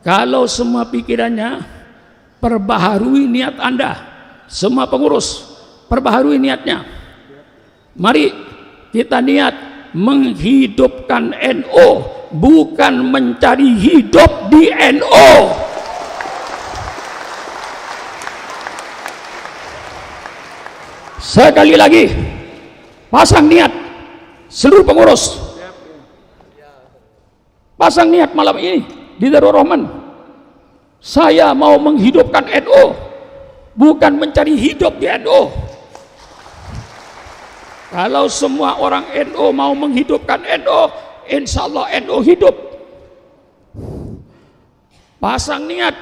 Kalau semua pikirannya, perbaharui niat Anda. Semua pengurus, perbaharui niatnya. Mari kita niat menghidupkan NU, bukan mencari hidup di NU. Sekali lagi, pasang niat seluruh pengurus, pasang niat malam ini di Darul Rahman. Saya mau menghidupkan NU, bukan mencari hidup di NU. Kalau semua orang NU mau menghidupkan NU, insya Allah NU hidup. Pasang niat,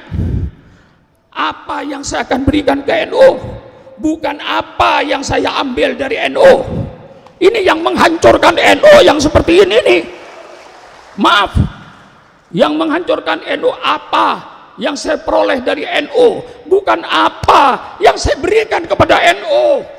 apa yang saya akan berikan ke NU, bukan apa yang saya ambil dari NU. Ini yang menghancurkan NU yang seperti ini nih. Maaf, yang menghancurkan NU apa yang saya peroleh dari NU, bukan apa yang saya berikan kepada NU.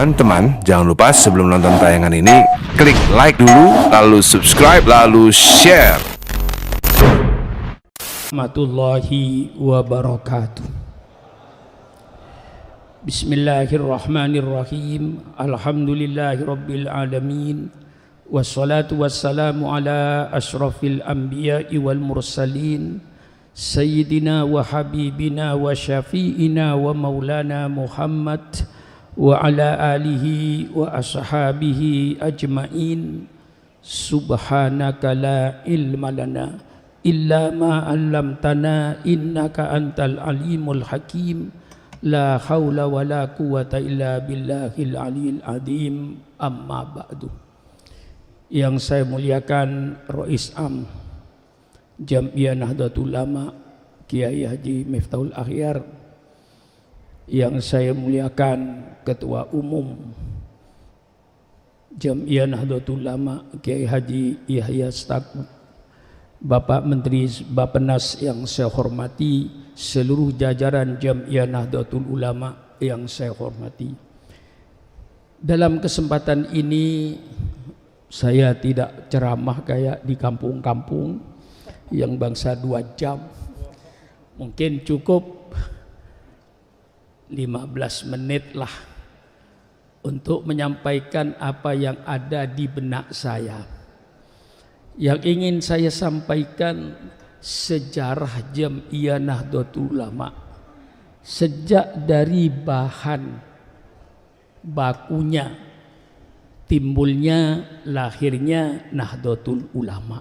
Teman-teman, jangan lupa sebelum nonton tayangan ini, klik like dulu, lalu subscribe, lalu share. Warahmatullahi wabarakatuh. Bismillahirrahmanirrahim. Alhamdulillahi rabbil alamin. Wassalatu wassalamu ala ashrafil anbiya'i wal mursalin, Sayyidina wa habibina wa syafi'ina wa maulana Muhammad wa ala alihi wa ashabihi ajma'in. Subhanaka la ilma lana illa ma 'allamtana innaka antal alimul hakim. La haula wa la quwata illa billahil aliyil azim. Amma ba'du. Yang saya muliakan Rais Am Jam'iyah Nahdlatul Ulama Kiai Haji Miftahul Akhyar, yang saya muliakan Ketua Umum Jam'iyah Nahdlatul Ulama Kiai Haji Yahya Stakuf, Bapak Menteri Bappenas yang saya hormati, seluruh jajaran Jam'iyah Nahdlatul Ulama yang saya hormati. Dalam kesempatan ini saya tidak ceramah kayak di kampung-kampung yang bangsa 2 jam. Mungkin cukup 15 menit lah untuk menyampaikan apa yang ada di benak saya. Yang ingin saya sampaikan sejarah Jam'iyah Nahdlatul Ulama sejak dari bahan bakunya, timbulnya, lahirnya Nahdlatul Ulama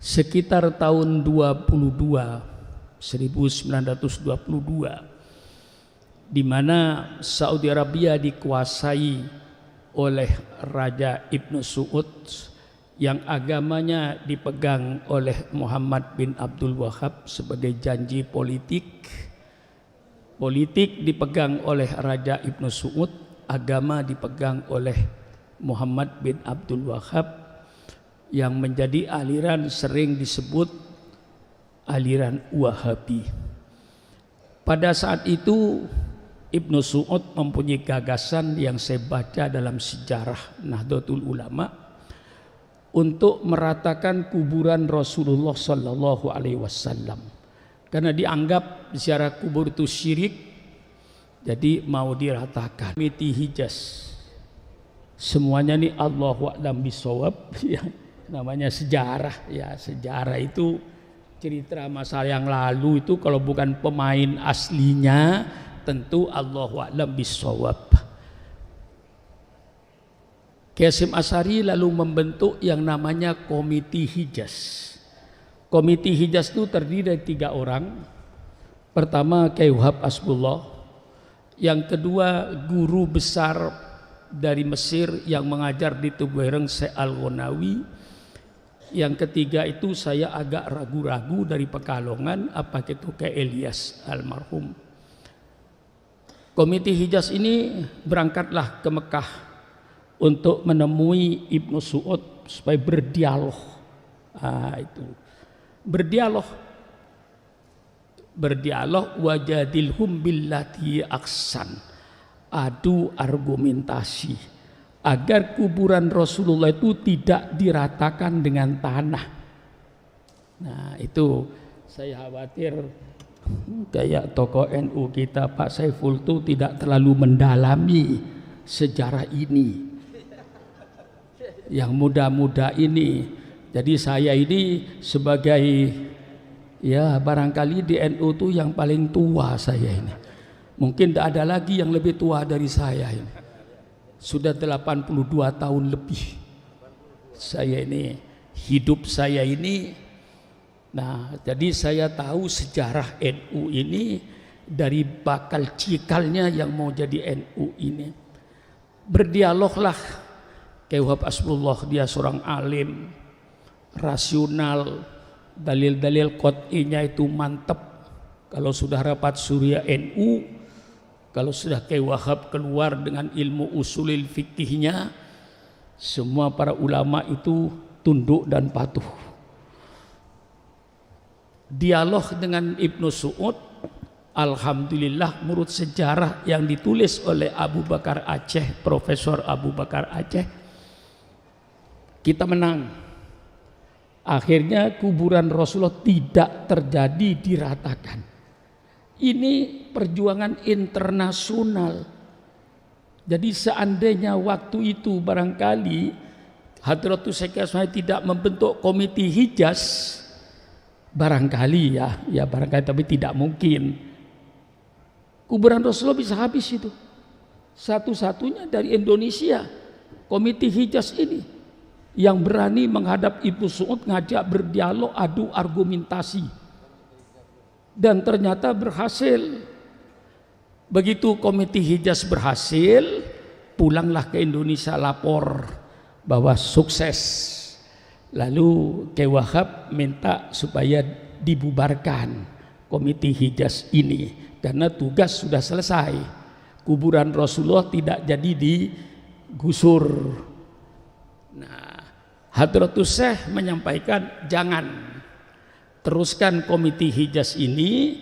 sekitar tahun 1922, di mana Saudi Arabia dikuasai oleh Raja Ibnu Saud yang agamanya dipegang oleh Muhammad bin Abdul Wahab sebagai janji politik. Politik dipegang oleh Raja Ibnu Saud, agama dipegang oleh Muhammad bin Abdul Wahab, yang menjadi aliran sering disebut aliran Wahabi. Pada saat itu Ibnu Saud mempunyai gagasan yang saya baca dalam sejarah Nahdlatul Ulama untuk meratakan kuburan Rasulullah Sallallahu Alaihi Wasallam, karena dianggap ziarah kubur itu syirik, jadi mau diratakan. Komite Hijaz, semuanya nih Allahu a'lam bishawab, ya, namanya sejarah. Ya, sejarah itu cerita masa yang lalu, itu kalau bukan pemain aslinya tentu Allahu a'lam bishawab. Qasim Asy'ari lalu membentuk yang namanya Komite Hijaz. Komite Hijaz itu terdiri dari 3 orang. Pertama Kyai Wahab Hasbullah, yang kedua guru besar dari Mesir yang mengajar di Tubuireng Syekh Al-Ghonawi, yang ketiga itu saya agak ragu-ragu dari Pekalongan, apa itu Kyai Ilyas almarhum. Komite Hijaz ini berangkatlah ke Mekah untuk menemui Ibnu Su'ud supaya berdialog. Itu berdialog wajadilhum billati aksan, adu argumentasi agar kuburan Rasulullah itu tidak diratakan dengan tanah. Nah itu saya khawatir kayak tokoh NU kita Pak Saiful itu tidak terlalu mendalami sejarah ini, yang muda-muda ini. Jadi saya ini sebagai ya barangkali di NU itu yang paling tua saya ini. Mungkin tidak ada lagi yang lebih tua dari saya ini. Sudah 82 tahun lebih saya ini, hidup saya ini. Nah, jadi saya tahu sejarah NU ini dari bakal cikalnya yang mau jadi NU ini. Berdialoglah Kyai Wahab Asbullah, dia seorang alim, rasional, dalil-dalil qot'inya itu mantap. Kalau sudah rapat surya NU, kalau sudah Kyai Wahab keluar dengan ilmu usulil fikihnya, semua para ulama itu tunduk dan patuh. Dialog dengan Ibnu Su'ud, alhamdulillah menurut sejarah yang ditulis oleh Abu Bakar Aceh, Profesor Abu Bakar Aceh, kita menang. Akhirnya kuburan Rasulullah tidak terjadi diratakan. Ini perjuangan internasional. Jadi seandainya waktu itu barangkali Hadratus Syekh Ismail tidak membentuk komite Hijaz, barangkali ya barangkali, tapi tidak mungkin kuburan Rasulullah bisa habis itu. Satu-satunya dari Indonesia komite Hijaz ini yang berani menghadap Ibnu Su'ud, ngajak berdialog, adu argumentasi, dan ternyata berhasil. Begitu komite Hijaz berhasil, pulanglah ke Indonesia lapor bahwa sukses. Lalu Kyai Wahab minta supaya dibubarkan komite Hijaz ini karena tugas sudah selesai. Kuburan Rasulullah tidak jadi digusur. Nah, Hadratus Syekh menyampaikan jangan, teruskan komite Hijaz ini,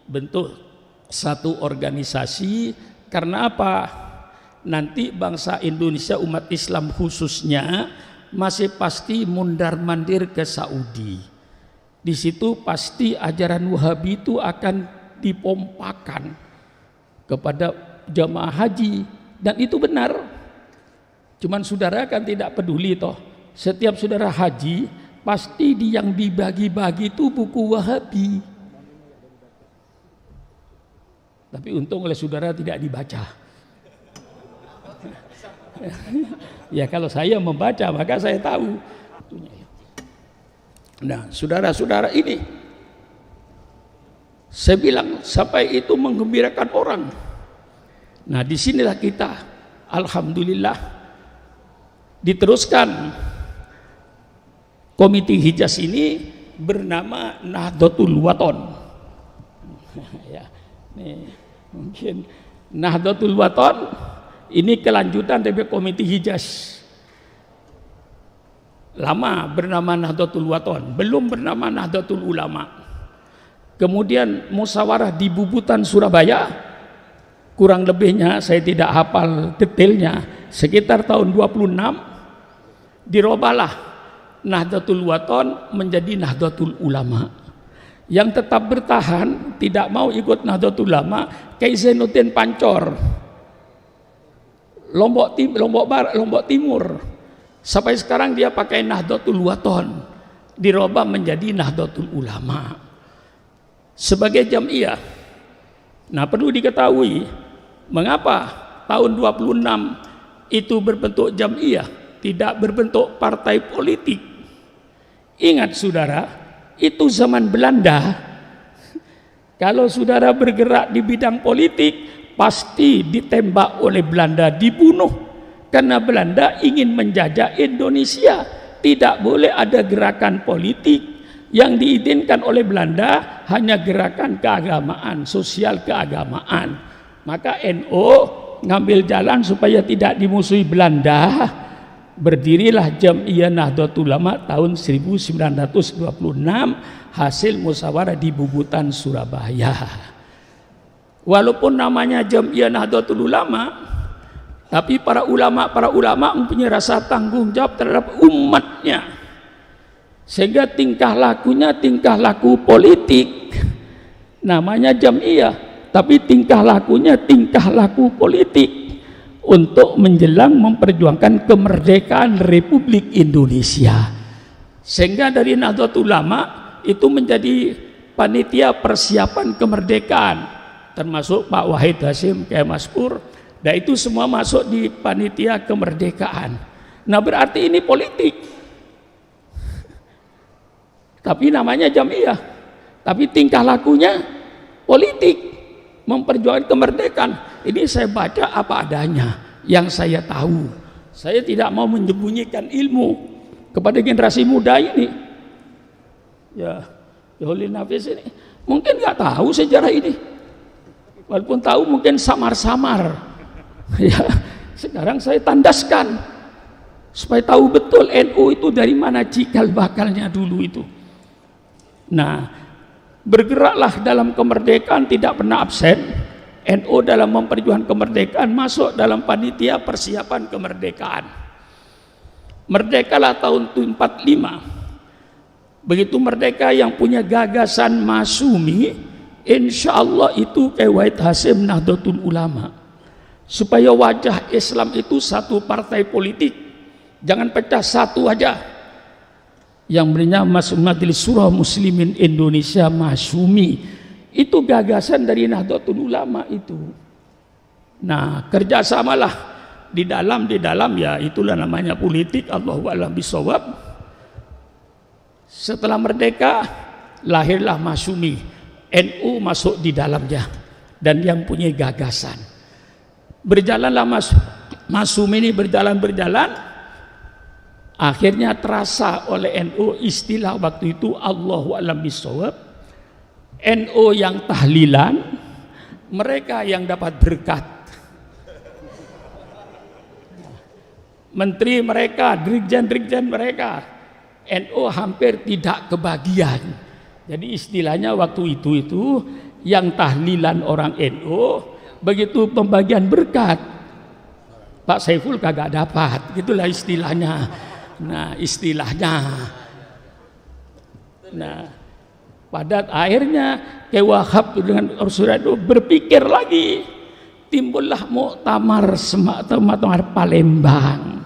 bentuk satu organisasi. Karena apa? Nanti bangsa Indonesia, umat Islam khususnya, masih pasti mundar-mandir ke Saudi. Di situ pasti ajaran Wahabi itu akan dipompakan kepada jamaah haji, dan itu benar. Cuman saudara kan tidak peduli toh. Setiap saudara haji pasti yang dibagi-bagi itu buku Wahabi. Tapi untung oleh saudara tidak dibaca. Ya kalau saya membaca maka saya tahu. Nah saudara-saudara ini, saya bilang sampai itu menggembirakan orang. Nah disinilah kita alhamdulillah diteruskan komite Hijaz ini bernama Nahdlatul Wathon. Ya, nih, mungkin Nahdlatul Wathon ini kelanjutan dari komite Hijaz. Lama bernama Nahdlatul Wathon, belum bernama Nahdlatul Ulama. Kemudian musyawarah di Bubutan Surabaya, kurang lebihnya saya tidak hafal detailnya, sekitar tahun 26 dirobahlah Nahdlatul Wathon menjadi Nahdlatul Ulama. Yang tetap bertahan tidak mau ikut Nahdlatul Ulama Kyai Zainuddin Pancor, Lombok Timur. Sampai sekarang dia pakai Nahdlatul Wathon, dirubah menjadi Nahdlatul Ulama sebagai jamiah. Nah perlu diketahui mengapa tahun 26 itu berbentuk jamiah, tidak berbentuk partai politik. Ingat saudara, itu zaman Belanda. Kalau saudara bergerak di bidang politik pasti ditembak oleh Belanda, dibunuh. Karena Belanda ingin menjajah Indonesia. Tidak boleh ada gerakan politik. Yang diizinkan oleh Belanda hanya gerakan keagamaan, sosial keagamaan. Maka NU ngambil jalan supaya tidak dimusuhi Belanda, berdirilah Jam'iyah Nahdlatul Ulama tahun 1926 hasil musyawarah di Bubutan, Surabaya. Walaupun namanya Jam'iyah Nahdlatul Ulama, tapi para ulama mempunyai rasa tanggung jawab terhadap umatnya, sehingga tingkah laku politik. Namanya Jam'iyah, tapi tingkah laku politik untuk menjelang memperjuangkan kemerdekaan Republik Indonesia. Sehingga dari Nahdlatul Ulama itu menjadi panitia persiapan kemerdekaan, termasuk Pak Wahid Hasyim Kyai Maskur, dan itu semua masuk di panitia kemerdekaan. Nah, berarti ini politik, tapi namanya Jam'iyah, tapi tingkah lakunya politik, memperjuangkan kemerdekaan. Ini saya baca apa adanya yang saya tahu. Saya tidak mau menyembunyikan ilmu kepada generasi muda ini. Ya, Holil Nafis ini mungkin nggak tahu sejarah ini, walaupun tahu mungkin samar-samar. Ya, sekarang saya tandaskan supaya tahu betul NU itu dari mana cikal bakalnya dulu itu. Nah, bergeraklah dalam kemerdekaan, tidak pernah absen. NU dalam memperjuangkan kemerdekaan masuk dalam panitia persiapan kemerdekaan. Merdekalah tahun 45. Begitu merdeka yang punya gagasan Masyumi, insya Allah itu Kyai Wahid Hasyim Nahdlatul Ulama. Supaya wajah Islam itu satu partai politik, jangan pecah satu aja. Yang bernama Majelis Syura Muslimin Indonesia Masyumi, itu gagasan dari Nahdlatul Ulama itu. Nah, kerjasamalah di dalam ya itulah namanya politik. Allahu a'lam bishawab. Setelah merdeka lahirlah Masyumi, NU masuk di dalamnya dan yang punya gagasan. Berjalanlah Masyumi ini berjalan, akhirnya terasa oleh NU istilah waktu itu Allahu a'lam bishawab. NU yang tahlilan, mereka yang dapat berkat. Menteri mereka, dirjen mereka, NU hampir tidak kebagian. Jadi istilahnya waktu itu yang tahlilan orang NU, begitu pembagian berkat Pak Saiful kagak dapat, gitulah istilahnya. Nah, pada akhirnya Kyai Wahab dengan Rasulullah itu berpikir lagi, timbullah muktamar Palembang.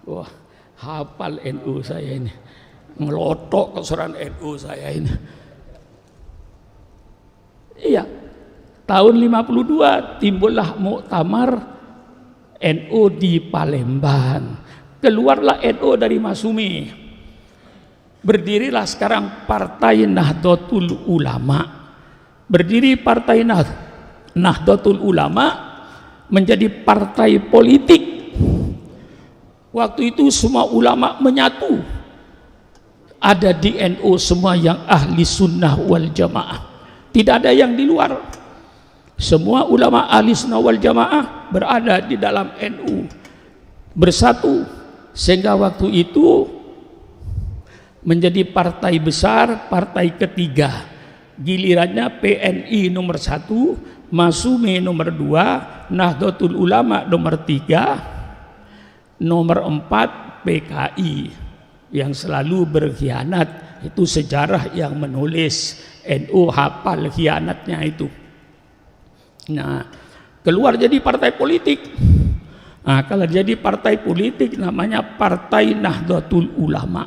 Wah, hafal NU saya ini, ngelotok kesuran NU saya ini. Iya, tahun 52 timbullah muktamar NU di Palembang. Keluarlah NU dari Masyumi. Berdirilah sekarang Partai Nahdlatul Ulama. Berdiri Partai Nahdlatul Ulama menjadi partai politik. Waktu itu semua ulama menyatu. Ada di NU semua yang ahli sunnah wal jamaah. Tidak ada yang di luar. Semua ulama ahli sunnah wal jamaah berada di dalam NU. Bersatu. Sehingga waktu itu menjadi partai besar, partai ketiga. Gilirannya PNI nomor 1, Masyumi nomor 2, Nahdlatul Ulama nomor 3, nomor 4 PKI yang selalu berkhianat. Itu sejarah yang menulis, NU hafal khianatnya itu. Nah, keluar jadi partai politik. Nah, kalau jadi partai politik namanya Partai Nahdlatul Ulama.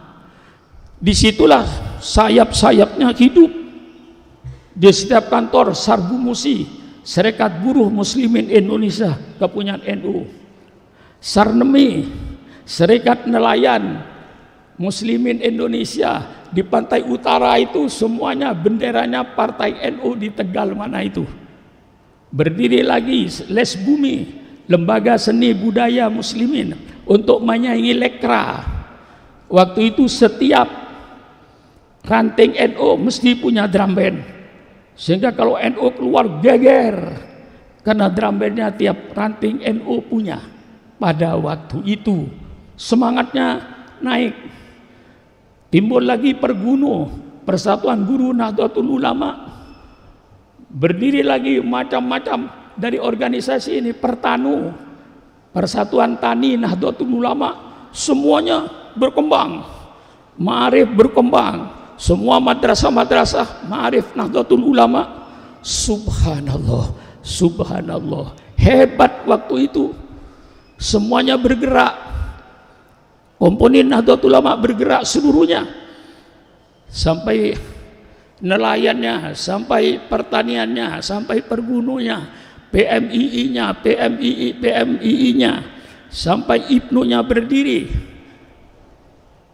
Disitulah sayap-sayapnya hidup. Di setiap kantor Sarbu Musi, Serikat Buruh Muslimin Indonesia, kepunyaan NU. Sarnemi, Serikat Nelayan Muslimin Indonesia, di pantai utara itu semuanya benderanya Partai NU di Tegal mana itu. Berdiri lagi Les Bumi, Lembaga Seni Budaya Muslimin untuk menyaingi Lekra. Waktu itu setiap ranting NU mesti punya drum band, sehingga kalau NU keluar geger. Karena drum bandnya tiap ranting NU punya. Pada waktu itu semangatnya naik. Timbul lagi Perguno, Persatuan Guru Nahdlatul Ulama. Berdiri lagi macam-macam dari organisasi ini, Pertanu, Persatuan Tani Nahdlatul Ulama. Semuanya berkembang, ma'arif berkembang. Semua madrasah-madrasah ma'arif Nahdlatul Ulama. Subhanallah, subhanallah, hebat waktu itu. Semuanya bergerak, komponen Nahdlatul Ulama bergerak seluruhnya, sampai nelayannya, sampai pertaniannya, sampai pergununya, PMII-nya, PMII-nya, sampai Ibnu-nya berdiri,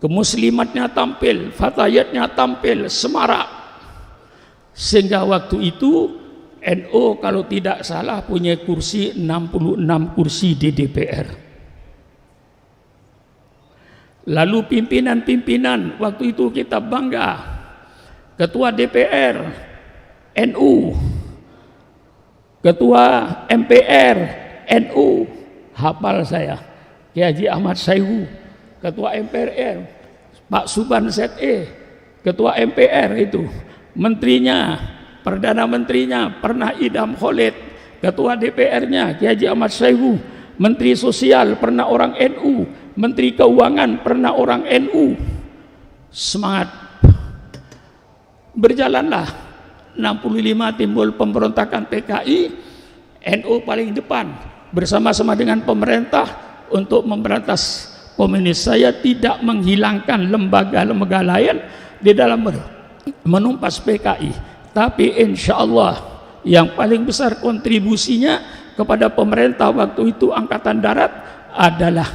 kemuslimatnya tampil, fatayatnya tampil, semarak. Sehingga waktu itu NU kalau tidak salah punya kursi 66 kursi di DPR. Lalu pimpinan-pimpinan waktu itu kita bangga. Ketua DPR NU, Ketua MPR NU, hafal saya, Kiai Haji Ahmad Sayhu. Ketua MPR Pak Suban ZE, Ketua MPR itu, menterinya, Perdana Menterinya pernah Idham Khalid, Ketua DPR-nya Kiai Haji Ahmad Sayhu, Menteri Sosial pernah orang NU, Menteri Keuangan pernah orang NU. Semangat. Berjalanlah 65 timbul pemberontakan PKI, NU paling depan bersama-sama dengan pemerintah untuk memberantas komunis. Saya tidak menghilangkan lembaga-lembaga lain di dalam menumpas PKI. Tapi insya Allah yang paling besar kontribusinya kepada pemerintah waktu itu Angkatan Darat adalah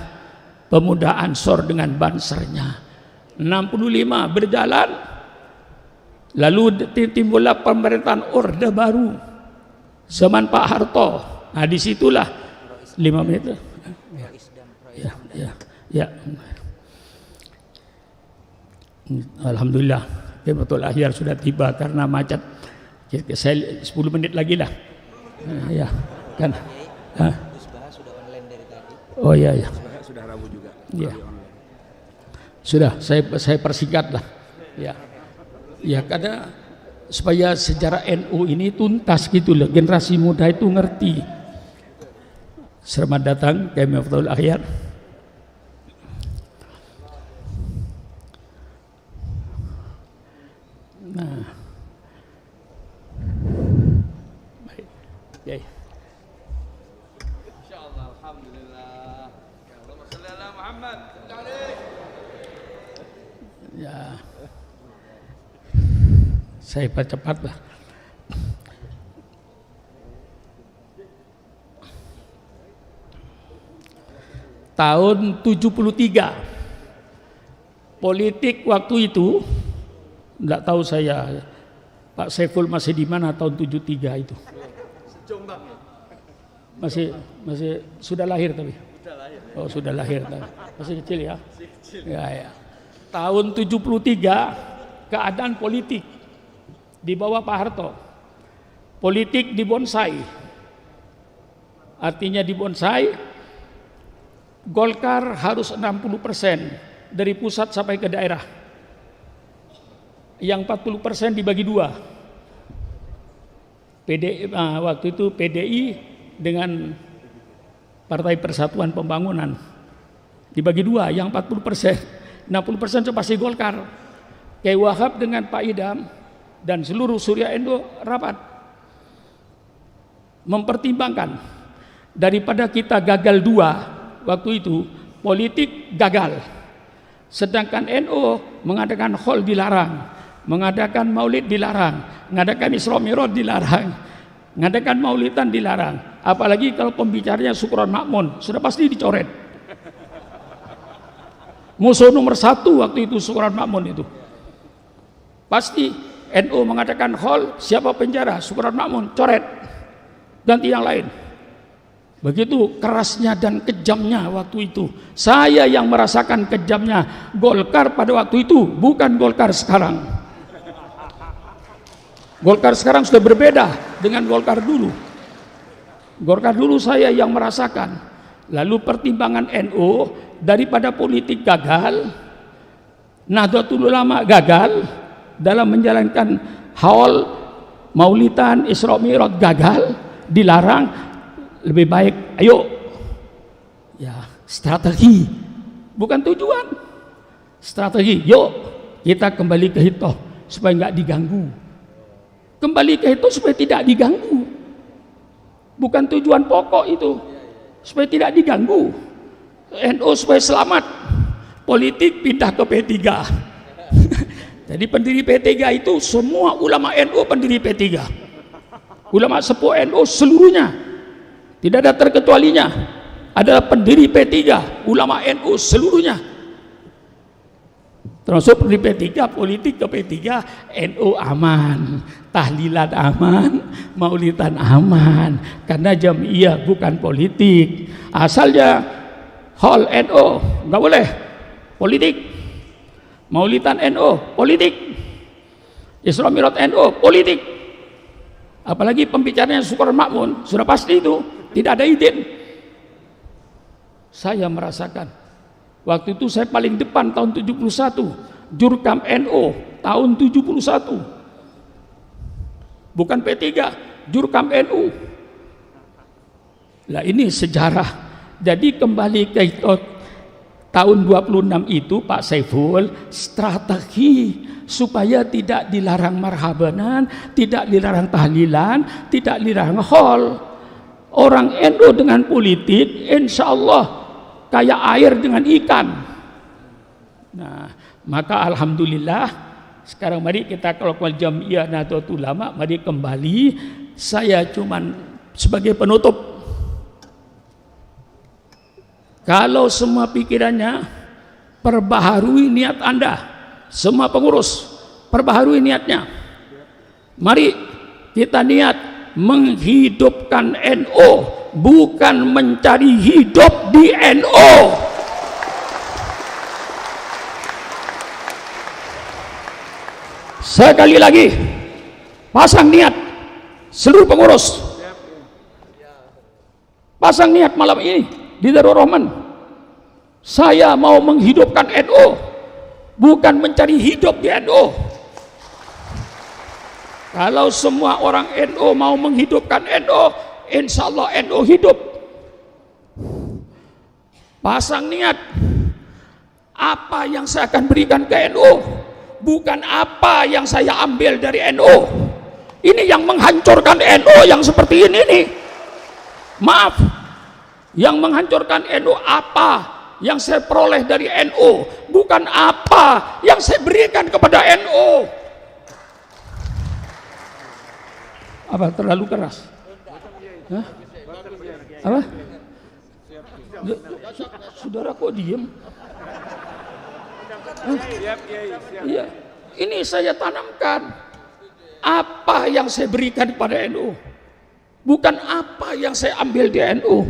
pemuda Ansor dengan Bansernya. 65 berjalan, lalu timbullah pemerintahan Orde Baru zaman Pak Harto. Nah disitulah 5 menit. Ya. Alhamdulillah, betul akhir sudah tiba karena macet. Saya 10 menit lagi lah. Ya, kan. Sudah online dari tadi. Oh iya. Sudah Rabu juga. Ya. Sudah, saya persingkat lah. Ya. Ya, karena supaya sejarah NU ini tuntas gitu loh, generasi muda itu ngerti. Selamat datang Kiai Miftahul Akhyar. Nah, baik, Kiai. Insyaallah, alhamdulillah. Allahumma shalli ala Muhammad. Ya, saya percepat lah. Tahun 73 politik waktu itu, enggak tahu saya Pak Saiful masih di mana tahun 73 itu. Masih sudah lahir tapi. Oh, sudah lahir tapi. Masih kecil ya. Ya. Tahun 73 keadaan politik di bawah Pak Harto. Politik dibonsai. Artinya dibonsai, Golkar harus 60% dari pusat sampai ke daerah. Yang 40% dibagi dua. Waktu itu PDI dengan Partai Persatuan Pembangunan dibagi dua, yang 40%, 60% pasti Golkar. Kiai Wahab dengan Pak Idham dan seluruh Surya Indo rapat mempertimbangkan daripada kita gagal dua. Waktu itu politik gagal, sedangkan NU mengadakan haul dilarang, mengadakan maulid dilarang, mengadakan Isra Mi'raj dilarang, mengadakan maulidan dilarang, apalagi kalau pembicaranya Syukron Makmun sudah pasti dicoret. Musuh nomor 1 waktu itu Syukron Makmun itu pasti. NU mengadakan haul, siapa penjara? Syukron Makmun, coret, ganti yang lain. Begitu kerasnya dan kejamnya waktu itu. Saya yang merasakan kejamnya Golkar pada waktu itu, bukan Golkar sekarang. Golkar sekarang sudah berbeda dengan Golkar dulu. Golkar dulu saya yang merasakan. Lalu pertimbangan NU daripada politik gagal, Nahdlatul Ulama gagal dalam menjalankan haul Maulidan Isra Mi'raj gagal, dilarang, lebih baik ayo ya strategi bukan tujuan, strategi, yuk kita kembali ke itu supaya nggak diganggu, kembali ke itu supaya tidak diganggu, bukan tujuan pokok itu, supaya tidak diganggu. NU supaya selamat, politik pindah ke P3. Jadi pendiri P3 itu semua ulama NU pendiri P3, ulama sepuh NU seluruhnya, tidak ada terkecualinya, adalah pendiri P3, ulama NU seluruhnya, termasuk pendiri P3, politik ke P3, NU aman, tahlilan aman, maulidan aman, karena jamiah bukan politik. Asalnya hal NU nggak boleh politik, maulidan NU politik, Isra Mi'raj NU politik, apalagi pembicaranya Syukur Makmun sudah pasti itu tidak ada izin. Saya merasakan waktu itu saya paling depan tahun 71, Jurkam NU tahun 71, bukan P3, Jurkam NU. Lah ini sejarah. Jadi kembali ke itu, tahun 26 itu Pak Saiful strategi supaya tidak dilarang marhabanan, tidak dilarang tahlilan, tidak dilarang hol. Orang NU dengan politik insya Allah kayak air dengan ikan. Nah, maka alhamdulillah sekarang mari kita kalau Jamiah Nahdlatul Ulama, mari kembali. Saya cuman sebagai penutup, kalau semua pikirannya perbaharui niat Anda, semua pengurus perbaharui niatnya. Mari kita niat menghidupkan NU, bukan mencari hidup di NU. Sekali lagi, pasang niat seluruh pengurus, pasang niat malam ini di Darul Rahman, saya mau menghidupkan NU, bukan mencari hidup di NU. Kalau semua orang NU mau menghidupkan NU, insya Allah NU hidup. Pasang niat, apa yang saya akan berikan ke NU, bukan apa yang saya ambil dari NU. Ini yang menghancurkan NU yang seperti ini nih. Maaf, yang menghancurkan NU apa yang saya peroleh dari NU, bukan apa yang saya berikan kepada NU. Apa terlalu keras? Hah? Apa? Saudara kok diem? Iya, ini saya tanamkan apa yang saya berikan kepada NU, bukan apa yang saya ambil di NU.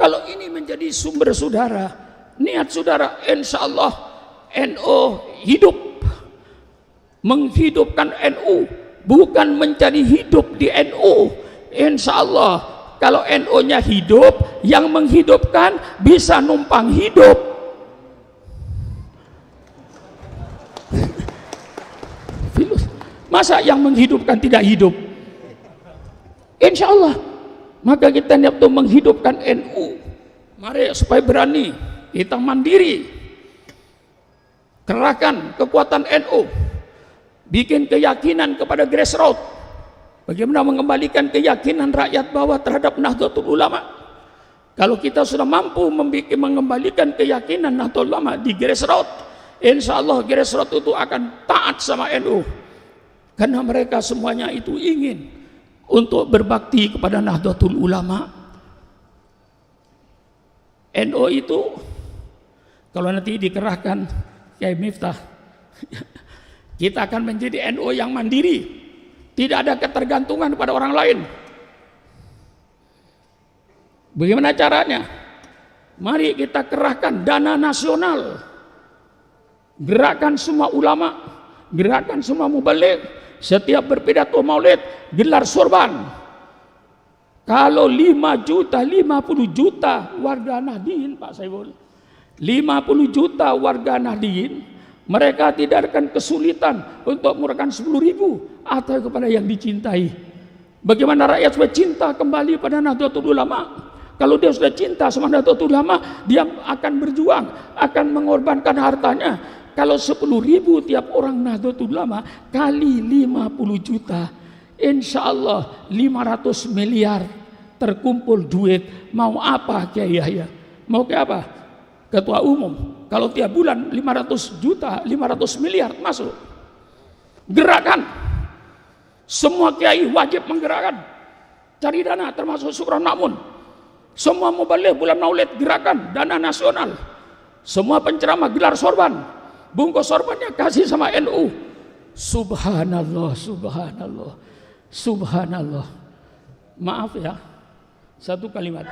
Kalau ini menjadi sumber saudara, niat saudara, insya Allah NU hidup, menghidupkan NU, bukan mencari hidup di NU. Insya Allah kalau NU-nya hidup, yang menghidupkan bisa numpang hidup. Masa yang menghidupkan tidak hidup? Insya Allah. Maka kita niat untuk menghidupkan NU. Mari supaya berani, kita mandiri, kerahkan kekuatan NU, bikin keyakinan kepada grassroots. Bagaimana mengembalikan keyakinan rakyat bawah terhadap Nahdlatul Ulama? Kalau kita sudah mampu mengembalikan keyakinan Nahdlatul Ulama di grassroots, insya Allah grassroots itu akan taat sama NU, karena mereka semuanya itu ingin untuk berbakti kepada Nahdlatul Ulama. NU itu kalau nanti dikerahkan Kiai Miftah, kita akan menjadi NU yang mandiri, tidak ada ketergantungan pada orang lain. Bagaimana caranya? Mari kita kerahkan dana nasional, gerakan semua ulama, gerakan semua mubaligh, setiap berpidato maulid gelar sorban, Kalau 5 juta, 50 juta warga Nahdien, Pak Saiful, 50 juta warga Nahdien, mereka tidak akan kesulitan untuk mengeluarkan 10.000 atau kepada yang dicintai. Bagaimana rakyat supaya cinta kembali pada Nahdlatul Ulama? Kalau dia sudah cinta sama Nahdlatul Ulama, dia akan berjuang, akan mengorbankan hartanya. Kalau 10.000 tiap orang Nahdlatul Ulama kali 50 juta, insya Allah 500 miliar terkumpul duit. Mau apa Kiai Yahya? Mau ke apa? Ketua umum. Kalau tiap bulan 500 juta, 500 miliar masuk. Gerakan. Semua kiai wajib menggerakkan. Cari dana termasuk Syukron Makmun. Semua mubaligh bulan Maulid gerakan dana nasional. Semua penceramah gelar sorban. Bungkus sorbannya kasih sama NU. Subhanallah, subhanallah, subhanallah. Maaf ya, satu kalimat.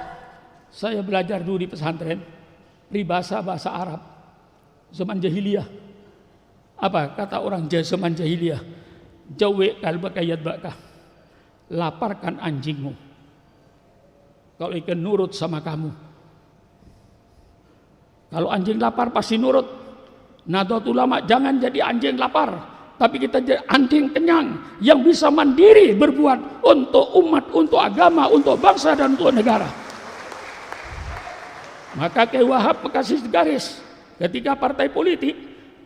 Saya belajar dulu di pesantren peribahasa bahasa Arab zaman jahiliyah. Apa kata orang zaman jahiliyah? Jawi kalbaka yadbaka. Laparkan anjingmu kalau ikan nurut sama kamu. Kalau anjing lapar pasti nurut. Nahdlatul Ulama jangan jadi anjing lapar, tapi kita jadi anjing kenyang yang bisa mandiri berbuat untuk umat, untuk agama, untuk bangsa dan untuk negara. Maka Kiai Wahab kasih garis ketika partai politik,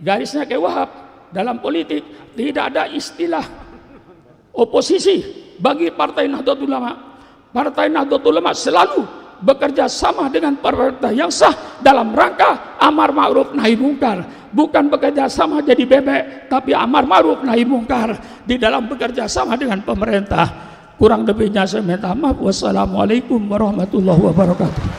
garisnya Kiai Wahab dalam politik tidak ada istilah oposisi bagi Partai Nahdlatul Ulama. Partai Nahdlatul Ulama selalu bekerja sama dengan pemerintah yang sah dalam rangka amar ma'ruf nahi mungkar, bukan bekerja sama jadi bebek, tapi amar ma'ruf nahi mungkar di dalam bekerja sama dengan pemerintah. Kurang lebihnya saya minta maaf. Wassalamualaikum warahmatullahi wabarakatuh.